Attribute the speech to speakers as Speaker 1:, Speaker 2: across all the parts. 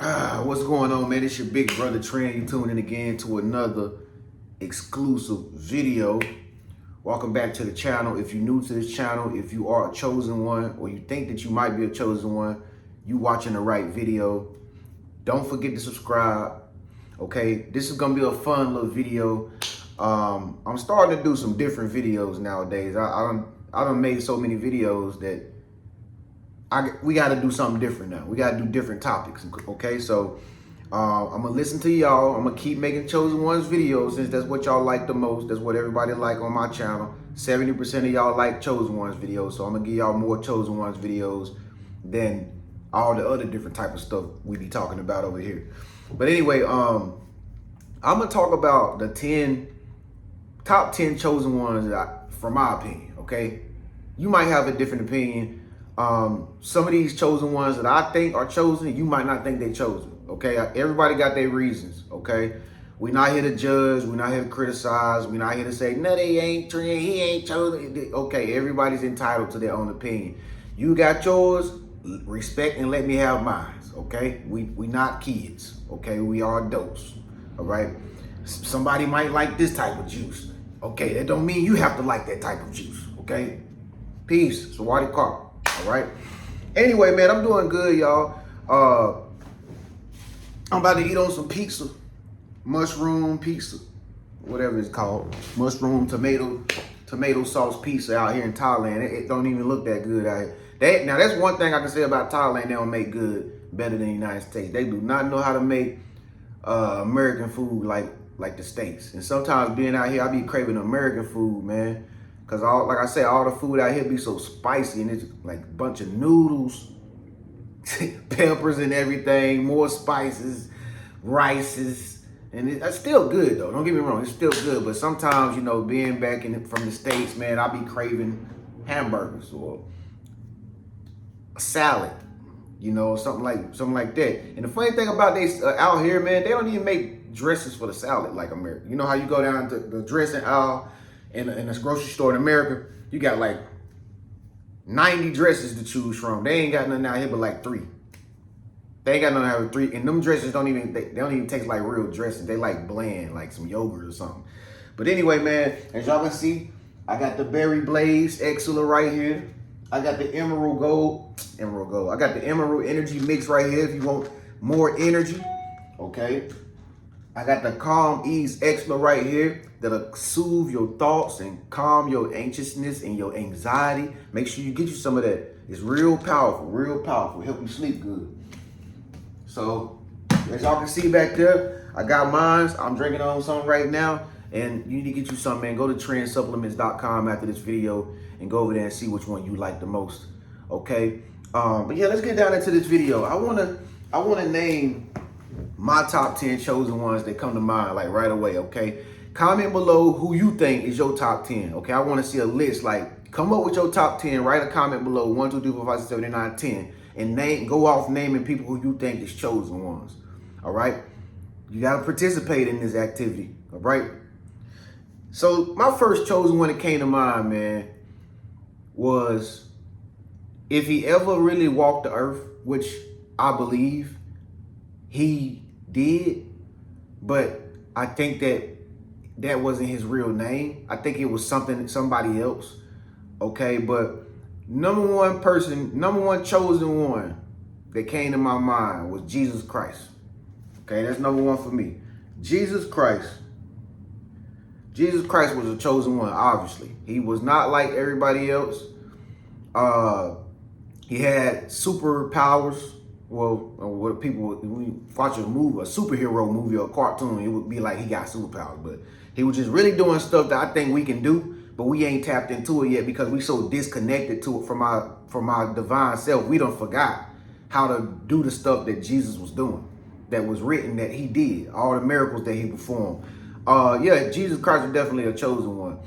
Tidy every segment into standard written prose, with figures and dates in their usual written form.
Speaker 1: What's going on, man? It's your big brother Trend. You tuning in again to another exclusive video. Welcome back to the channel. If you're new to this channel, if you are a chosen one, or you think that you might be a chosen one, you watching the right video. Don't forget to subscribe. Okay, this is gonna be a fun little video. I'm starting to do some different videos nowadays. I done made so many videos that we got to do something different now. We got to do different topics, okay? So I'm going to listen to y'all. I'm going to keep making Chosen Ones videos since that's what y'all like the most. That's what everybody like on my channel. 70% of y'all like Chosen Ones videos, so I'm going to give y'all more Chosen Ones videos than all the other different type of stuff we be talking about over here. But anyway, I'm going to talk about the top 10 Chosen Ones from my opinion, okay? You might have a different opinion. Some of these chosen ones that I think are chosen, you might not think they're chosen, okay? Everybody got their reasons, okay? We're not here to judge. We're not here to criticize. We're not here to say, no, they ain't Trent, he ain't chosen. Okay, everybody's entitled to their own opinion. You got yours, respect and let me have mine, okay? We not kids, okay? We are adults, all right? Somebody might like this type of juice, okay? That don't mean you have to like that type of juice, okay? Peace, Sawadi Car. All right. Anyway, man, I'm doing good, y'all. I'm about to eat on some pizza, mushroom pizza, whatever it's called, mushroom tomato sauce pizza out here in Thailand. It don't even look that good out here. Now that's one thing I can say about Thailand. They don't make good better than the United States. They do not know how to make American food like the States. And sometimes being out here, I be craving American food, man. Cause like I said, all the food out here be so spicy, and it's like a bunch of noodles, peppers and everything, more spices, rices, and it's still good though. Don't get me wrong, it's still good. But sometimes, you know, being back from the States, man, I be craving hamburgers or a salad, you know, something like that. And the funny thing about this out here, man, they don't even make dressings for the salad like America. You know how you go down to the dressing aisle in this grocery store in America, you got like 90 dresses to choose from. They ain't got nothing out here but like 3. They ain't got nothing out here but 3. And them dresses don't even taste like real dressing. They like bland, like some yogurt or something. But anyway, man, as y'all can see, I got the Berry Blaze Excellent right here. I got the Emerald Gold. I got the Emerald Energy Mix right here if you want more energy, okay? I got the Calm Ease Excellent right here that'll soothe your thoughts and calm your anxiousness and your anxiety. Make sure you get you some of that. It's real powerful. Help you sleep good. So, as y'all can see back there, I got mine. I'm drinking on something right now. And you need to get you some, man. Go to TRENSsupplements.com after this video and go over there and see which one you like the most. Okay? But yeah, let's get down into this video. I wanna name my top 10 chosen ones that come to mind like right away, okay? Comment below who you think is your top 10, okay? I want to see a list, like come up with your top 10, write a comment below, 1, 2, 3, 4, 5, 6, 7, 8, 9, 10, and go off naming people who you think is chosen ones, all right? You got to participate in this activity, all right? So my first chosen one that came to mind, man, was if he ever really walked the earth, which I believe he did, but I think that wasn't his real name. I think it was somebody else, okay? But number one chosen one that came to my mind was Jesus Christ, okay? That's number one for me. Jesus Christ was a chosen one, obviously. He was not like everybody else. He had superpowers. Well, what people, when you watch a superhero movie or a cartoon, it would be like he got superpowers. But he was just really doing stuff that I think we can do, but we ain't tapped into it yet because we so disconnected to it from our divine self. We done forgot how to do the stuff that Jesus was doing, that was written that he did, all the miracles that he performed. Yeah, Jesus Christ was definitely a chosen one.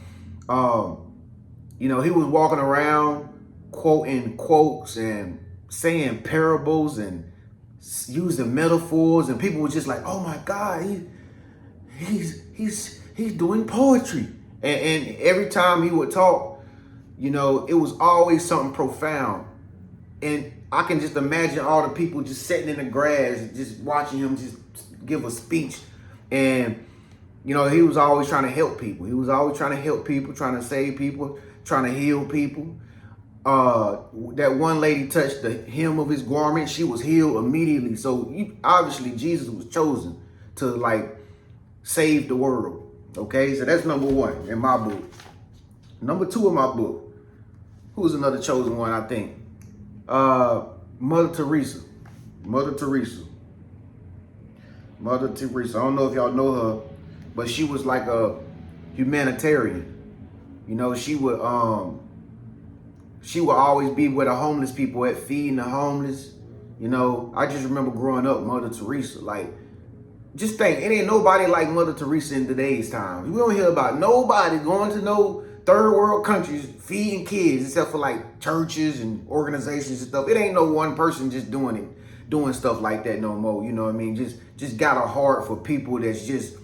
Speaker 1: You know, he was walking around quoting quotes and saying parables and using metaphors, and people were just like, "Oh my God, he's doing poetry." And every time he would talk, you know, it was always something profound. And I can just imagine all the people just sitting in the grass, just watching him just give a speech. And, you know, he was always trying to help people. He was always trying to help people, trying to save people, trying to heal people. That one lady touched the hem of his garment. She was healed immediately. So obviously Jesus was chosen to like save the world. Okay, so that's number one in my book. Number two in my book, who's another chosen one, I think? Mother Teresa. Mother Teresa. Mother Teresa. I don't know if y'all know her, but she was like a humanitarian. You know, she would always be where the homeless people at, feeding the homeless. You know, I just remember growing up, Mother Teresa. Like, just think, it ain't nobody like Mother Teresa in today's time. We don't hear about nobody going to no third world countries feeding kids, except for like churches and organizations and stuff. It ain't no one person just doing stuff like that no more. You know what I mean? Just got a heart for people that's just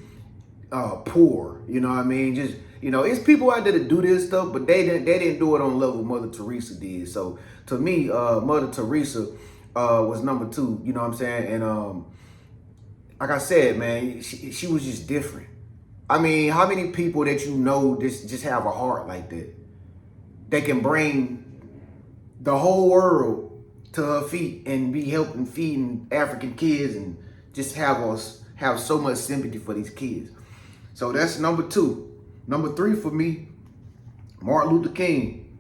Speaker 1: poor. You know what I mean? Just, you know, it's people out there that do this stuff, but they didn't do it on the level Mother Teresa did. So to me, Mother Teresa was number two. You know what I'm saying? And like I said, man, she was just different. I mean, how many people that you know just have a heart like that? They can bring the whole world to her feet and be helping feeding African kids and just have so much sympathy for these kids. So that's number two. Number three for me, Martin Luther King.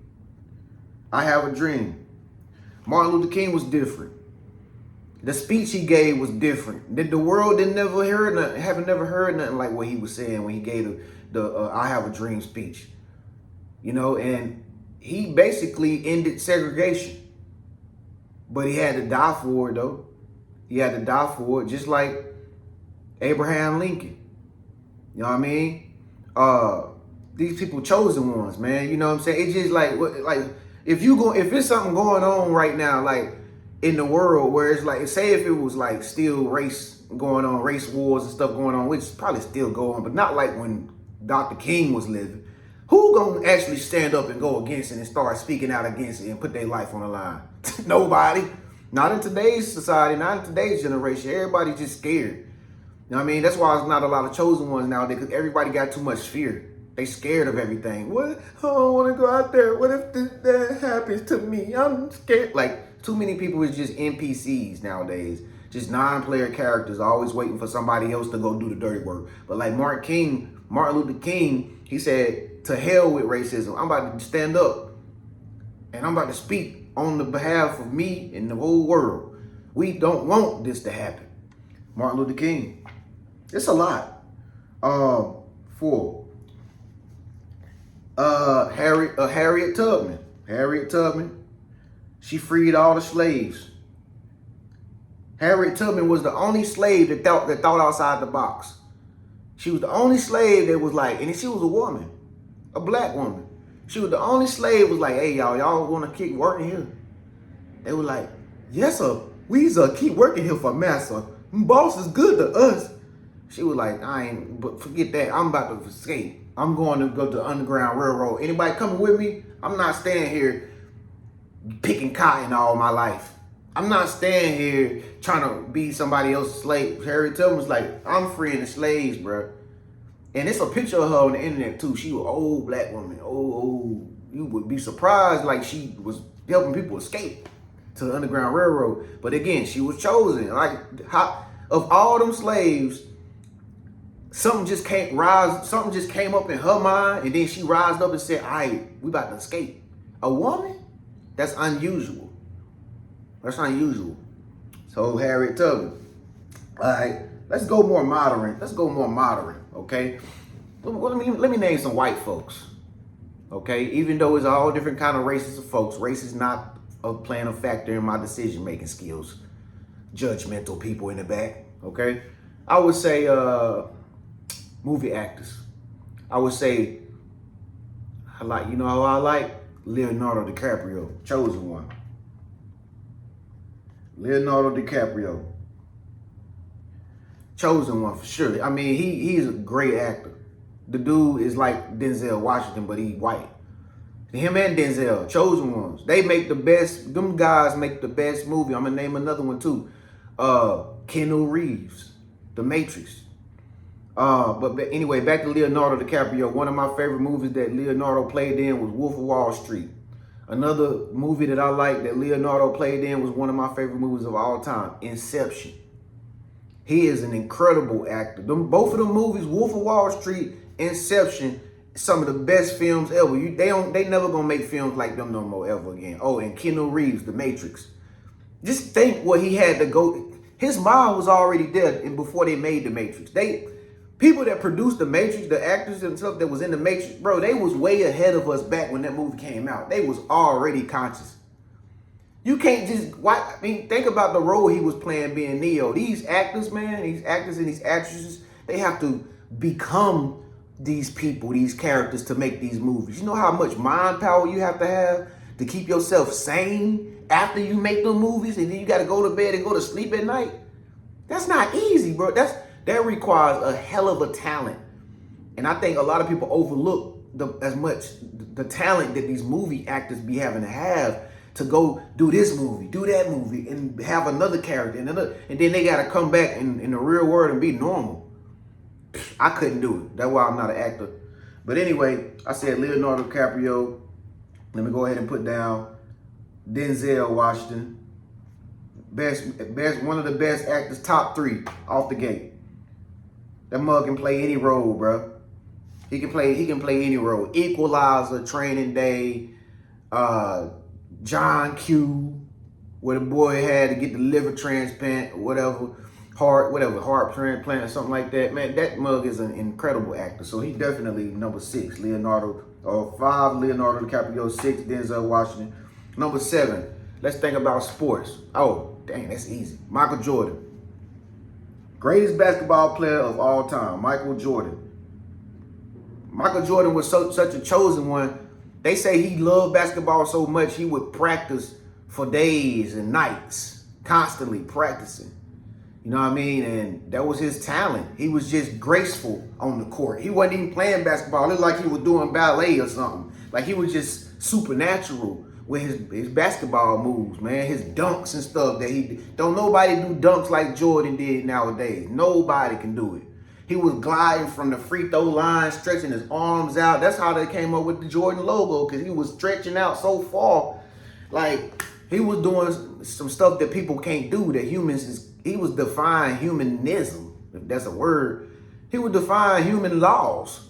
Speaker 1: I Have a Dream. Martin Luther King was different. The speech he gave was different. The world haven't never heard nothing like what he was saying when he gave the I Have a Dream speech. You know, and he basically ended segregation. But he had to die for it, though. He had to die for it, just like Abraham Lincoln. You know what I mean? These people chosen ones, man. You know what I'm saying? It's just like if it's something going on right now, like in the world where it's like, say if it was like still race going on, race wars and stuff going on, which is probably still going, but not like when Dr. King was living. Who gonna actually stand up and go against it and start speaking out against it and put their life on the line? Nobody. Not in today's society, not in today's generation. Everybody's just scared. You know what I mean? That's why there's not a lot of chosen ones nowadays, because everybody got too much fear. They scared of everything. What? I don't want to go out there. What if that happens to me? I'm scared. Like, too many people is just NPCs nowadays. Just non-player characters, always waiting for somebody else to go do the dirty work. But like Martin Luther King, he said, to hell with racism. I'm about to stand up and I'm about to speak on the behalf of me and the whole world. We don't want this to happen. Martin Luther King. It's a lot. Harriet Tubman. Harriet Tubman. She freed all the slaves. Harriet Tubman was the only slave that thought outside the box. She was the only slave that was like, and she was a woman, a black woman. She was the only slave was like, hey, y'all want to keep working here? They were like, yes, sir. We keep working here for master. Boss is good to us. She was like, but forget that. I'm about to escape. I'm going to go to the Underground Railroad. Anybody coming with me? I'm not staying here picking cotton all my life. I'm not staying here trying to be somebody else's slave. Harriet Tubman was like, I'm freeing the slaves, bro. And it's a picture of her on the internet too. She was an old black woman. Old. You would be surprised, like she was helping people escape to the Underground Railroad. But again, she was chosen. Like, of all them slaves, something just came up in her mind, and then she rised up and said, all right, we about to escape. A woman? That's unusual. That's unusual. So Harriet Tubman. All right, let's go more modern. Okay. Let me name some white folks. Okay, even though it's all different kind of races of folks, race is not playing a factor in my decision making skills. Judgmental people in the back. Okay, I would say movie actors. I would say I like Leonardo DiCaprio, chosen one. Leonardo DiCaprio. Chosen one for sure. I mean, he's a great actor. The dude is like Denzel Washington, but he's white. Him and Denzel, Chosen Ones. They make the best. Them guys make the best movie. I'm gonna name another one too. Keanu Reeves, The Matrix. But anyway, back to Leonardo DiCaprio. One of my favorite movies that Leonardo played in was Wolf of Wall Street. Another movie that I like that Leonardo played in was one of my favorite movies of all time, Inception. He is an incredible actor. Both of them movies, Wolf of Wall Street, Inception, some of the best films ever. They never gonna make films like them no more ever again. Oh, and Keanu Reeves, The Matrix. Just think what he had to go. His mind was already there, and before they made The Matrix, people that produced The Matrix, the actors and stuff that was in The Matrix, bro, they was way ahead of us back when that movie came out. They was already conscious. You can't just, think about the role he was playing being Neo. These actors, man, these actors and these actresses, they have to become these people, these characters to make these movies. You know how much mind power you have to keep yourself sane after you make them movies, and then you got to go to bed and go to sleep at night? That's not easy, bro. That requires a hell of a talent. And I think a lot of people overlook the talent that these movie actors be having to have to go do this movie, do that movie, and have another character, and then they got to come back in the real world and be normal. I couldn't do it. That's why I'm not an actor. But anyway, I said Leonardo DiCaprio. Let me go ahead and put down Denzel Washington. Best, one of the best actors, top 3 off the gate. That mug can play any role, bro. He can play any role. Equalizer, Training Day, John Q, where the boy had to get the liver transplant or whatever, heart transplant or something like that. Man, that mug is an incredible actor. So he's definitely number 6, Leonardo, or 5, Leonardo DiCaprio, 6, Denzel Washington. Number 7, let's think about sports. Oh, dang, that's easy. Michael Jordan. Greatest basketball player of all time, Michael Jordan. Michael Jordan was such a chosen one. They say he loved basketball so much he would practice for days and nights, constantly practicing. You know what I mean? And that was his talent. He was just graceful on the court. He wasn't even playing basketball. It looked like he was doing ballet or something. Like he was just supernatural with his basketball moves, man. His dunks and stuff that don't nobody do dunks like Jordan did nowadays. Nobody can do it. He was gliding from the free throw line, stretching his arms out. That's how they came up with the Jordan logo, because he was stretching out so far. Like, he was doing some stuff that people can't do, that he was defying humanism, if that's a word. He would defy human laws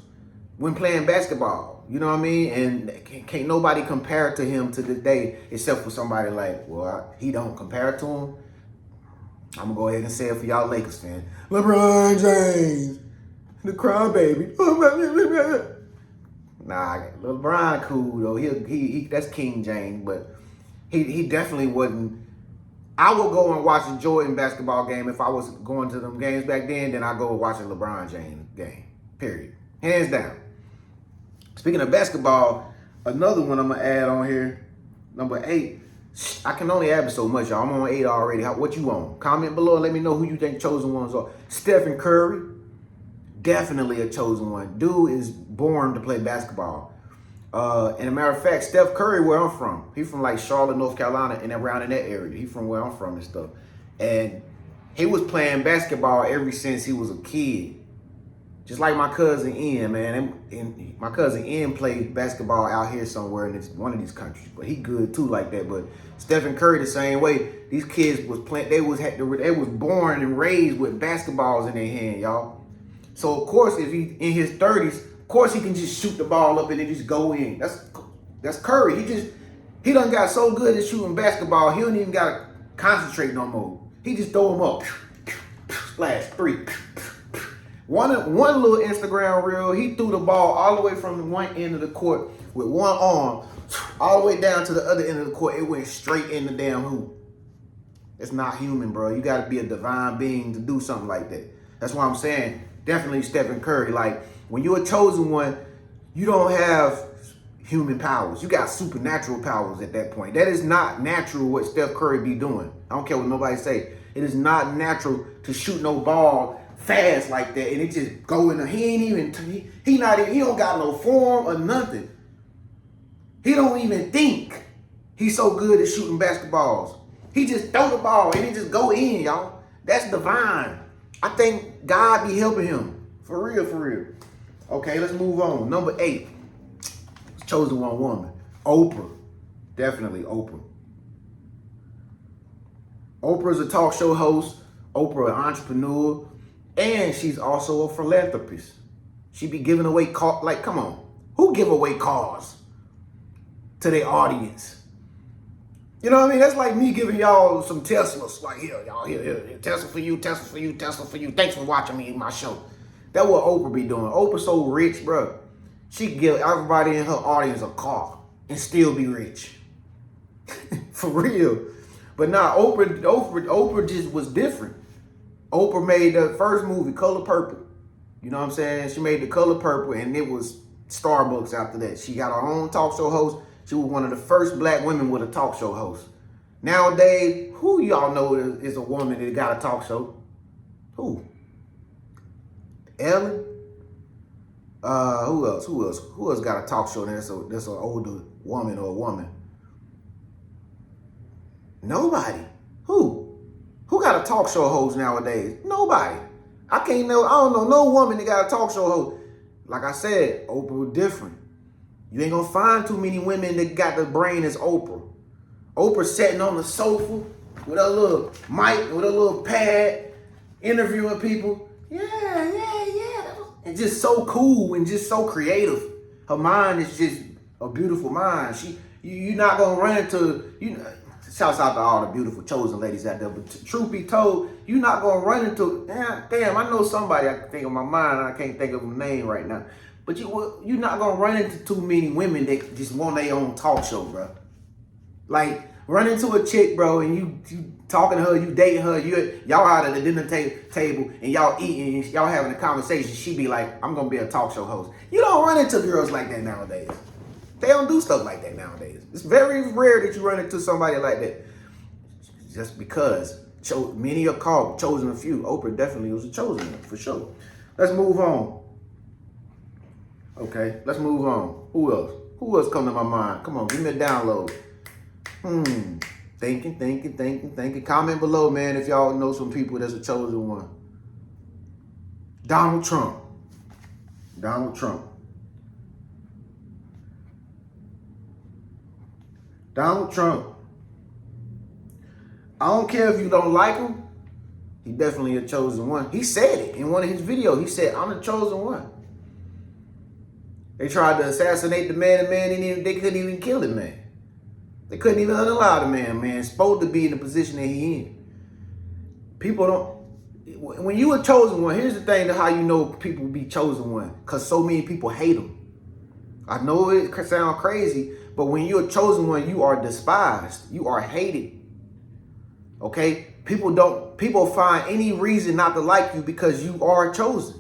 Speaker 1: when playing basketball. You know what I mean? And can't nobody compare to him to this day, except for somebody like, well, he don't compare to him. I'm going to go ahead and say it for y'all Lakers fans. LeBron James, the crybaby. Nah, LeBron cool, though. He that's King James, but he definitely wasn't. I would go and watch a Jordan basketball game if I was going to them games back then I go and watch a LeBron James game, period. Hands down. Speaking of basketball, another one I'm going to add on here, number 8. I can only add so much, y'all. I'm on 8 already. What you on? Comment below and let me know who you think chosen ones are. Stephen Curry, definitely a chosen one. Dude is born to play basketball. And a matter of fact, Steph Curry, where I'm from, he's from like Charlotte, North Carolina, and around in that area. He's from where I'm from and stuff. And he was playing basketball ever since he was a kid. Just like my cousin Ian, man. And my cousin Ian played basketball out here somewhere in one of these countries. But he good too like that. But Stephen Curry the same way. These kids was playing, they was born and raised with basketballs in their hand, y'all. So of course, if he in his 30s, of course he can just shoot the ball up and then just go in. That's Curry. He done got so good at shooting basketball, he don't even gotta concentrate no more. He just throw them up. Splash, 3. One little Instagram reel, he threw the ball all the way from one end of the court with one arm, all the way down to the other end of the court. It went straight in the damn hoop. It's not human, bro. You got to be a divine being to do something like that. That's why I'm saying definitely Stephen Curry. Like, when you're a chosen one, you don't have human powers. You got supernatural powers at that point. That is not natural what Steph Curry be doing. I don't care what nobody say. It is not natural to shoot no ball fast like that and it just go in the, he don't got no form or nothing. He don't even think. He's so good at shooting basketballs. He just throw the ball and it just go in, y'all. That's divine. I think God be helping him. For real, for real. Okay, let's move on. Number 8. Chosen one woman. Oprah. Definitely Oprah. Oprah's a talk show host. Oprah, an entrepreneur. And she's also a philanthropist. She be giving away cars. Like, come on. Who give away cars to their audience? You know what I mean? That's like me giving y'all some Teslas. Like, here, y'all, here. Tesla for you, Tesla for you, Tesla for you. Thanks for watching me in my show. That's what Oprah be doing. Oprah's so rich, bro. She can give everybody in her audience a car and still be rich. For real. But nah, Oprah just was different. Oprah made the first movie, Color Purple. You know what I'm saying? She made The Color Purple, and it was Starbucks after that. She got her own talk show host. She was one of the first black women with a talk show host. Nowadays, who y'all know is a woman that got a talk show? Who? Ellen? Who else? Who else got a talk show that's an older woman or a woman? Nobody. Who? Who got a talk show host nowadays? Nobody. I don't know no woman that got a talk show host. Like I said, Oprah was different. You ain't gonna find too many women that got the brain as Oprah. Oprah sitting on the sofa with a little mic, with a little pad, interviewing people. Yeah. And just so cool and just so creative. Her mind is just a beautiful mind. You're not gonna run into, shouts out to all the beautiful chosen ladies out there, but truth be told, you're not gonna run into, damn, I know somebody I can think of my mind, I can't think of a name right now. But you're not gonna run into too many women that just want their own talk show, bro. Like, run into a chick, bro, and you talking to her, you dating her, y'all out at the dinner table, and y'all eating, and y'all having a conversation. She be like, I'm gonna be a talk show host. You don't run into girls like that nowadays. They don't do stuff like that nowadays. It's very rare that you run into somebody like that. Just because many are called, chosen a few. Oprah definitely was a chosen one, for sure. Let's move on. Okay, let's move on. Who else? Who else come to my mind? Come on, give me a download. Thinking. Comment below, man, if y'all know some people that's a chosen one. Donald Trump. Donald Trump. I don't care if you don't like him. He definitely a chosen one. He said it in one of his videos. He said, I'm the chosen one. They tried to assassinate the man, they couldn't even kill the man. They couldn't even unalive the man. Man's supposed to be in the position that he in. People don't, when you a chosen one, here's the thing to how you know people be chosen one, because so many people hate them. I know it sounds crazy, but when you're a chosen one, you are despised. You are hated. Okay? People find any reason not to like you because you are chosen.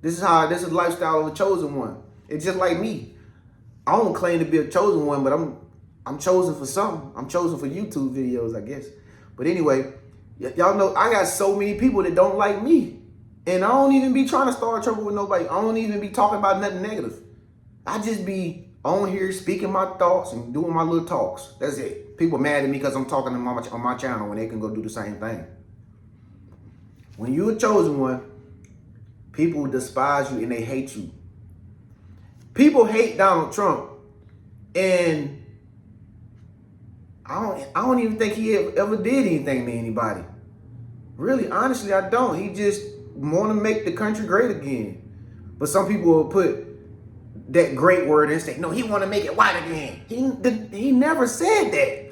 Speaker 1: This is the lifestyle of a chosen one. It's just like me. I don't claim to be a chosen one, but I'm chosen for something. I'm chosen for YouTube videos, I guess. But anyway, y'all know I got so many people that don't like me. And I don't even be trying to start trouble with nobody. I don't even be talking about nothing negative. I just be on here speaking my thoughts and doing my little talks. That's it. People mad at me because I'm talking on my channel when they can go do the same thing. When you're a chosen one, people despise you and they hate you. People hate Donald Trump, and I don't even think he ever did anything to anybody. Really, honestly, I don't. He just want to make the country great again. But some people will put that great word and say, no, he want to make it white again. He never said that.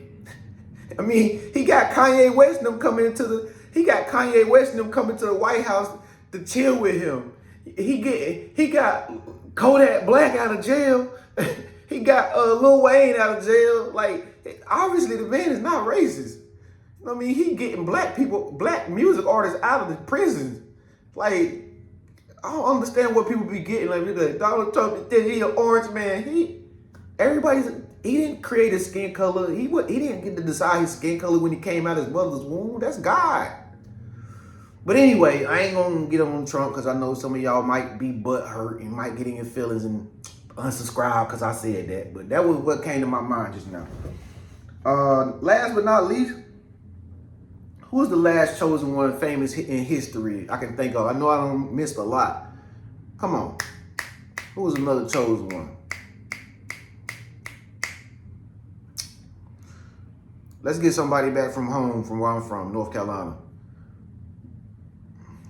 Speaker 1: I mean, he got Kanye West and them coming to the White House to chill with him. He got Kodak Black out of jail. He got Lil Wayne out of jail. Like, obviously the man is not racist. I mean, he getting black music artists out of the prisons. Like, I don't understand what people be getting. Like Donald Trump, he an orange man. He didn't create his skin color. He didn't get to decide his skin color when he came out of his mother's womb. That's God. But anyway, I ain't gonna get on Trump because I know some of y'all might be butthurt and might get in your feelings, and unsubscribe because I said that. But that was what came to my mind just now. Last but not least, who's the last chosen one famous in history I can think of? I know I don't missed a lot. Come on. Who was another chosen one? Let's get somebody back from home, from where I'm from, North Carolina.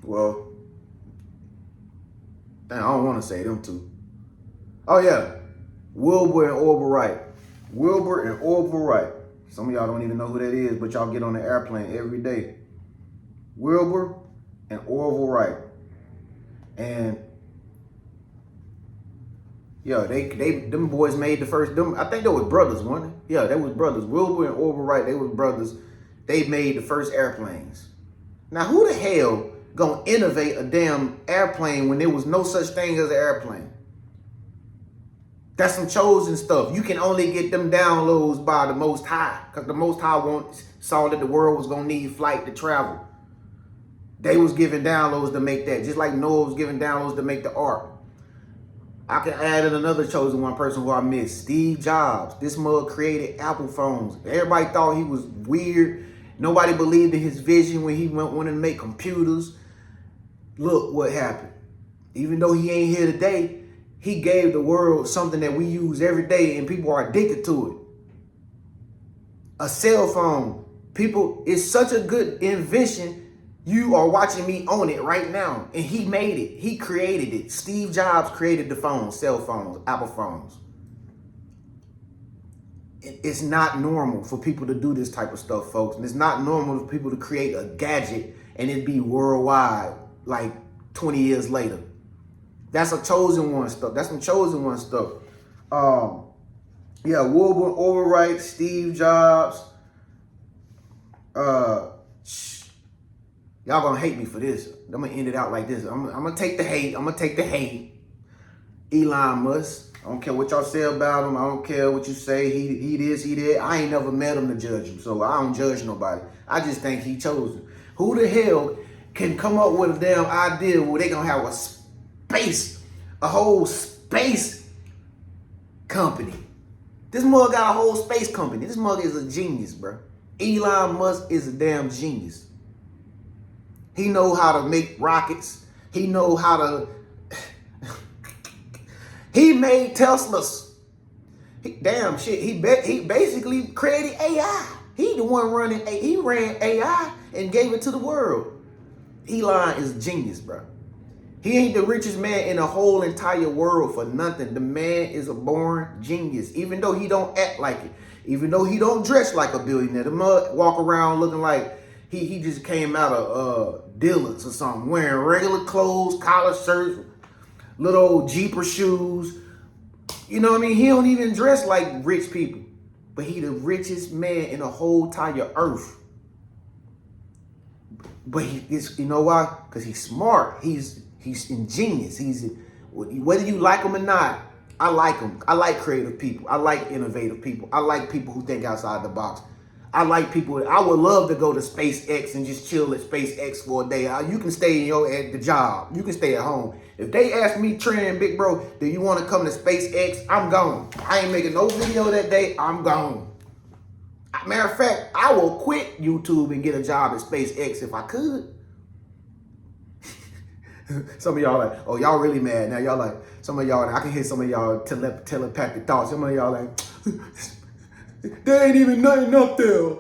Speaker 1: Well, I don't want to say them two. Oh yeah, Wilbur and Orville Wright. Wilbur and Orville Wright. Some of y'all don't even know who that is, but y'all get on the airplane every day. Wilbur and Orville Wright. And yeah, them boys made the first, I think they was brothers, weren't they? Yeah, they was brothers. Wilbur and Orville Wright, they was brothers. They made the first airplanes. Now, who the hell gonna innovate a damn airplane when there was no such thing as an airplane? That's some chosen stuff. You can only get them downloads by the Most High, because the Most High saw that the world was gonna need flight to travel. They was giving downloads to make that, just like Noah was giving downloads to make the ark. I can add in another chosen one person who I missed, Steve Jobs. This mug created Apple phones. Everybody thought he was weird. Nobody believed in his vision when he wanted to make computers. Look what happened. Even though he ain't here today, he gave the world something that we use every day and people are addicted to it. A cell phone. People, it's such a good invention. You are watching me own it right now. And he made it. He created it. Steve Jobs created the phones, cell phones, Apple phones. It's not normal for people to do this type of stuff, folks. And it's not normal for people to create a gadget and it be worldwide like 20 years later. That's a chosen one stuff. That's some chosen one stuff. Yeah, Wilbur, Orville Wright, Steve Jobs. Y'all gonna hate me for this. I'm gonna end it out like this. I'm gonna take the hate. I'm gonna take the hate. Elon Musk. I don't care what y'all say about him. I don't care what you say. He this, he that. I ain't never met him to judge him, so I don't judge nobody. I just think he chosen. Who the hell can come up with a damn idea where they gonna have a whole space company? This mug got a whole space company. This mug is a genius, bro. Elon Musk is a damn genius. He know how to make rockets. He know how to. He made Teslas. He basically created AI. He the one running. He ran AI and gave it to the world. Elon is a genius, bro. He ain't the richest man in the whole entire world for nothing. The man is a born genius, even though he don't act like it. Even though he don't dress like a billionaire. The mug walk around looking like he just came out of Dillard's or something, wearing regular clothes, collar shirts, little old Jeeper shoes. You know what I mean? He don't even dress like rich people, but he the richest man in the whole entire earth. But you know why? Because he's smart. He's ingenious. Whether you like him or not, I like him. I like creative people. I like innovative people. I like people who think outside the box. I like people. I would love to go to SpaceX and just chill at SpaceX for a day. You can stay at the job. You can stay at home. If they ask me, Tren, big bro, do you want to come to SpaceX? I'm gone. I ain't making no video that day. I'm gone. Matter of fact, I will quit YouTube and get a job at SpaceX if I could. Some of y'all like, oh, y'all really mad now. Y'all like, some of y'all, I can hear some of y'all telepathic thoughts. Some of y'all like, there ain't even nothing up there.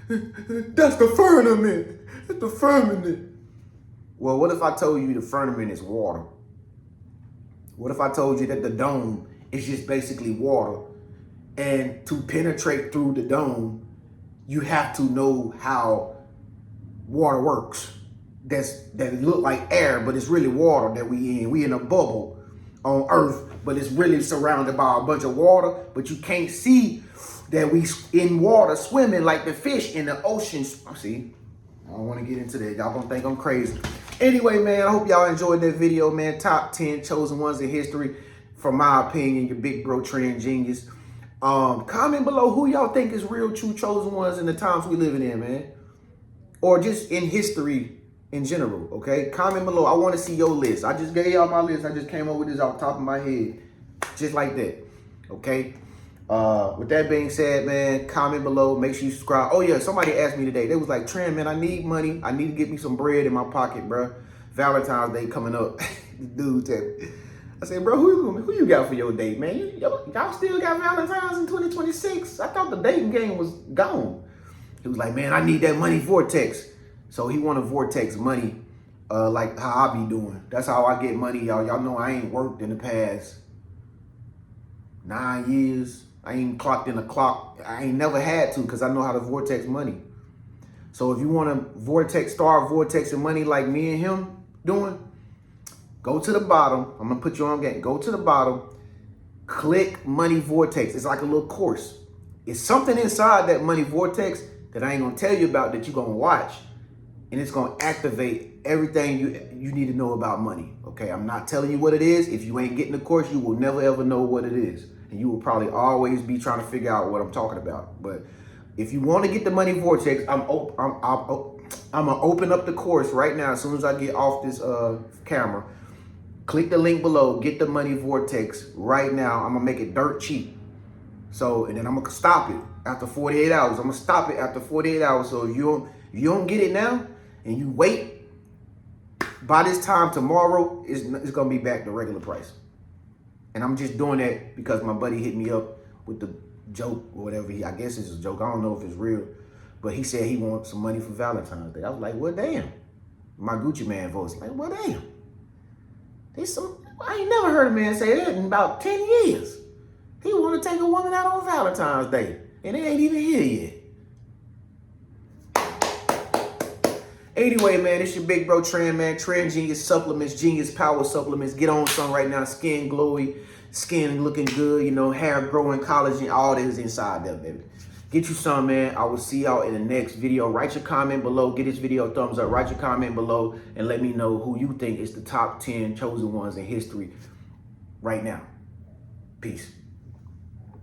Speaker 1: That's the firmament. That's the firmament. Well, what if I told you the firmament is water? What if I told you that the dome is just basically water? And to penetrate through the dome, you have to know how water works. That look like air, but it's really water that we in. We in a bubble on Earth, but it's really surrounded by a bunch of water, but you can't see that we in water swimming like the fish in the ocean. See, I don't want to get into that. Y'all gonna think I'm crazy. Anyway, man, I hope y'all enjoyed that video, man. Top 10 chosen ones in history. From my opinion, your big bro Tren genius. Comment below who y'all think is real, true chosen ones in the times we living in, man. Or just in history in general, okay? Comment below. I want to see your list. I just gave y'all my list. I just came up with this off the top of my head. just like that. Okay. With that being said, man, comment below. Make sure you subscribe. Oh yeah, somebody asked me today. They was like, Tren, man, I need money. I need to get me some bread in my pocket, bro. Valentine's Day coming up. Dude, I said, bro, who you got for your date, man? Y'all still got Valentine's in 2026? I thought the dating game was gone. He was like, man, I need that money vortex. So he wanted vortex money, like how I be doing. That's how I get money, y'all. Y'all know I ain't worked in the past 9 years. I ain't clocked in a clock. I ain't never had to because I know how to vortex money. So if you want to start vortexing money like me and him doing, go to the bottom. I'm going to put you on game. Go to the bottom. Click Money Vortex. It's like a little course. It's something inside that Money Vortex that I ain't going to tell you about that you're going to watch. And it's going to activate everything you need to know about money. Okay, I'm not telling you what it is. If you ain't getting the course, you will never ever know what it is. And you will probably always be trying to figure out what I'm talking about. But if you want to get the Money Vortex, I'm gonna open up the course right now as soon as I get off this camera. Click the link below, get the Money Vortex right now. I'm gonna make it dirt cheap. So, and then I'm gonna stop it after 48 hours. I'm gonna stop it after 48 hours. So if you don't get it now and you wait, by this time tomorrow, it's gonna be back to regular price. And I'm just doing that because my buddy hit me up with the joke or whatever. I guess it's a joke. I don't know if it's real. But he said he wants some money for Valentine's Day. I was like, well, damn. My Gucci man voice. Like, well, damn. I ain't never heard a man say that in about 10 years. He want to take a woman out on Valentine's Day. And it ain't even here yet. Anyway, man, it's your big bro Tren, man. Tren Genius Supplements, Genius Power Supplements. Get on some right now. Skin glowy, skin looking good, you know, hair growing, collagen, all that is inside there, baby. Get you some, man. I will see y'all in the next video. Write your comment below. Get this video a thumbs up. Write your comment below and let me know who you think is the top 10 chosen ones in history right now. Peace.